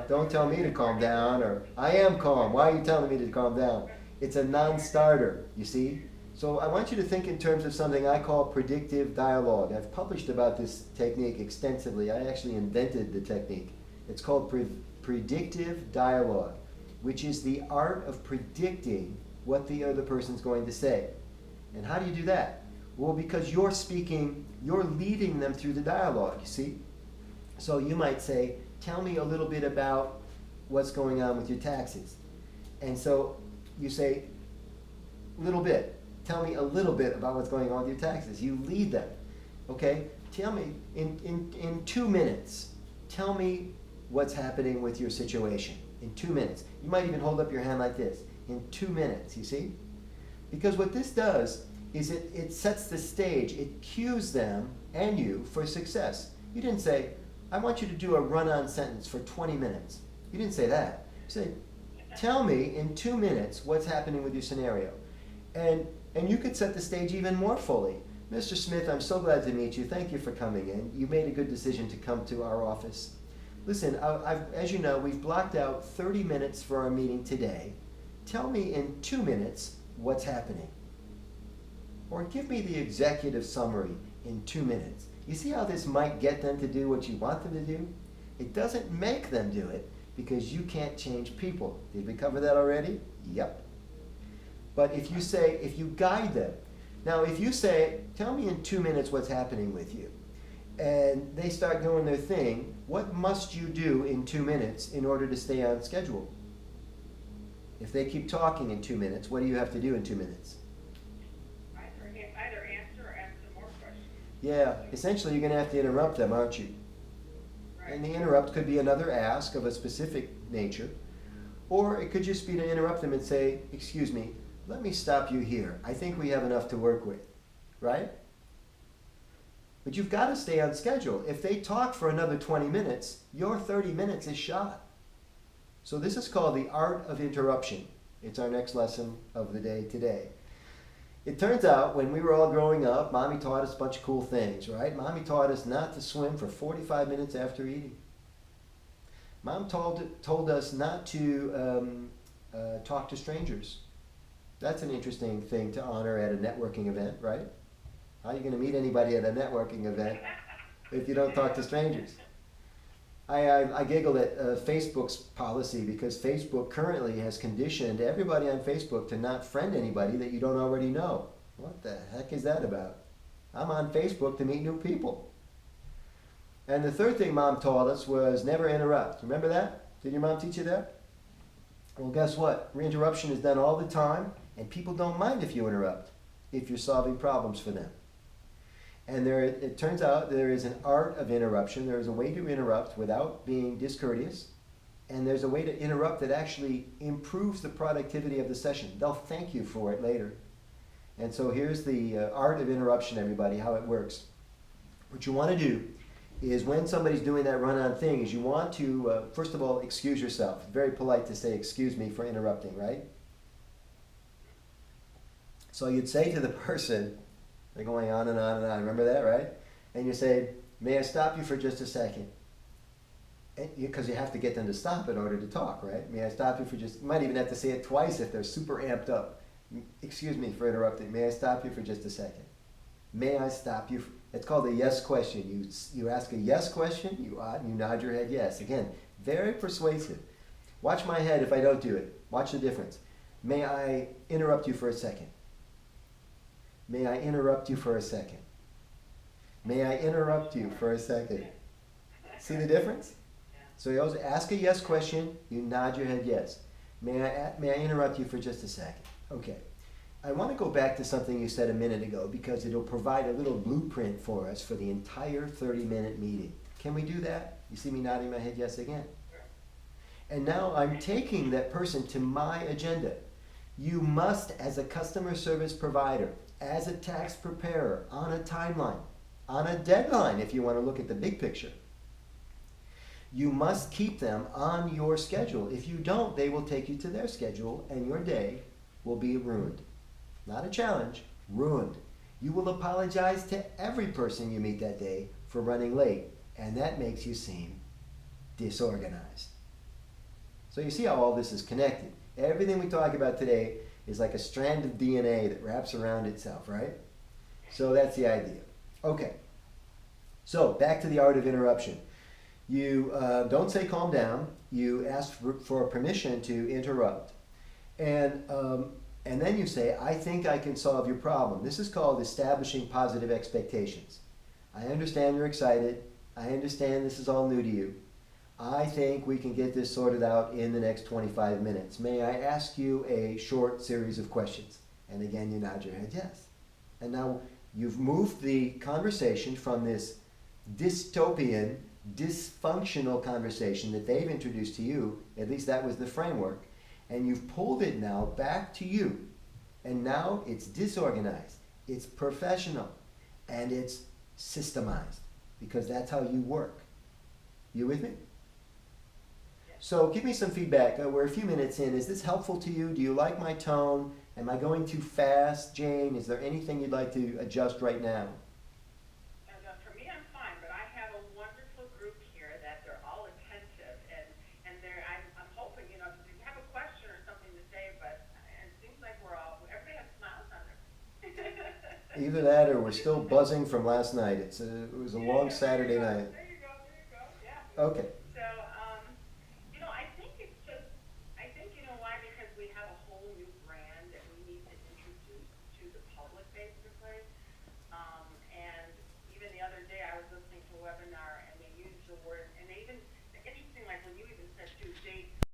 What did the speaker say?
Don't tell me to calm down, or I am calm. Why are you telling me to calm down? It's a non-starter, you see? So I want you to think in terms of something I call predictive dialogue. I've published about this technique extensively. I actually invented the technique. It's called predictive dialogue, which is the art of predicting what the other person's going to say. And how do you do that? Well, because you're speaking, you're leading them through the dialogue, you see? So you might say, tell me a little bit about what's going on with your taxes. And so you say, little bit. Tell me a little bit about what's going on with your taxes. You lead them. Okay? Tell me, in 2 minutes, tell me what's happening with your situation. In 2 minutes. You might even hold up your hand like this. In 2 minutes, you see? Because what this does is it sets the stage. It cues them and you for success. You didn't say, I want you to do a run-on sentence for 20 minutes. You didn't say that. You said, tell me in 2 minutes what's happening with your scenario. And you could set the stage even more fully. Mr. Smith, I'm so glad to meet you. Thank you for coming in. You made a good decision to come to our office. Listen, as you know, we've blocked out 30 minutes for our meeting today. Tell me in 2 minutes what's happening. Or give me the executive summary in 2 minutes. You see how this might get them to do what you want them to do? It doesn't make them do it because you can't change people. Did we cover that already? Yep. But if you say, if you guide them, now if you say, tell me in 2 minutes what's happening with you, and they start doing their thing, what must you do in 2 minutes in order to stay on schedule? If they keep talking in 2 minutes, what do you have to do in 2 minutes? Either answer or ask some more questions. Yeah, essentially you're going to have to interrupt them, aren't you? Right. And the interrupt could be another ask of a specific nature, or it could just be to interrupt them and say, excuse me, let me stop you here. I think we have enough to work with, right? But you've got to stay on schedule. If they talk for another 20 minutes, your 30 minutes is shot. So this is called the art of interruption. It's our next lesson of the day today. It turns out when we were all growing up, Mommy taught us a bunch of cool things, right? Mommy taught us not to swim for 45 minutes after eating. Mom told us not to talk to strangers. That's an interesting thing to honor at a networking event, right? How are you going to meet anybody at a networking event if you don't talk to strangers? I giggled at Facebook's policy because Facebook currently has conditioned everybody on Facebook to not friend anybody that you don't already know. What the heck is that about? I'm on Facebook to meet new people. And the third thing Mom taught us was never interrupt. Remember that? Did your mom teach you that? Well, guess what? Reinterruption is done all the time, and people don't mind if you interrupt, if you're solving problems for them. And it turns out there is an art of interruption. There is a way to interrupt without being discourteous, and there's a way to interrupt that actually improves the productivity of the session. They'll thank you for it later. And so here's the art of interruption, everybody, how it works. What you want to do is when somebody's doing that run-on thing is you want to, first of all, excuse yourself. Very polite to say, excuse me for interrupting, right? So you'd say to the person, they're going on and on and on, remember that, right? And you say, may I stop you for just a second? Because you have to get them to stop in order to talk, right? May I stop you for just, you might even have to say it twice if they're super amped up. Excuse me for interrupting. May I stop you for just a second? May I stop you? It's called a yes question. You ask a yes question, you nod your head yes. Again, very persuasive. Watch my head if I don't do it. Watch the difference. May I interrupt you for a second? May I interrupt you for a second? May I interrupt you for a second? See the difference? So you always ask a yes question, you nod your head yes. May I interrupt you for just a second? Okay. I want to go back to something you said a minute ago because it'll provide a little blueprint for us for the entire 30-minute meeting. Can we do that? You see me nodding my head yes again? And now I'm taking that person to my agenda. You must, as a customer service provider, as a tax preparer, on a timeline, on a deadline if you want to look at the big picture, you must keep them on your schedule. If you don't, they will take you to their schedule and your day will be ruined. Not a challenge, ruined. You will apologize to every person you meet that day for running late, and that makes you seem disorganized. So you see how all this is connected. Everything we talk about today is like a strand of DNA that wraps around itself, right? So that's the idea. Okay. So back to the art of interruption. You don't say calm down. You ask for permission to interrupt. And then you say, I think I can solve your problem. This is called establishing positive expectations. I understand you're excited. I understand this is all new to you. I think we can get this sorted out in the next 25 minutes. May I ask you a short series of questions? And again, you nod your head yes. And now you've moved the conversation from this dystopian, dysfunctional conversation that they've introduced to you, at least that was the framework, and you've pulled it now back to you. And now it's disorganized, it's professional, and it's systemized, because that's how you work. You with me? So give me some feedback. We're a few minutes in. Is this helpful to you? Do you like my tone? Am I going too fast? Jane, is there anything you'd like to adjust right now? For me, I'm fine, but I have a wonderful group here that they're all attentive, and I'm hoping, you know, if you have a question or something to say, but it seems like everybody has smiles on their Either that or we're still buzzing from last night. It was a long Saturday night. There you go, yeah. Okay. So, you know, I think, you know why? Because we have a whole new brand that we need to introduce to the public, basically. And even the other day, I was listening to a webinar, and they used the word, and they even, interesting, like when you even said, too,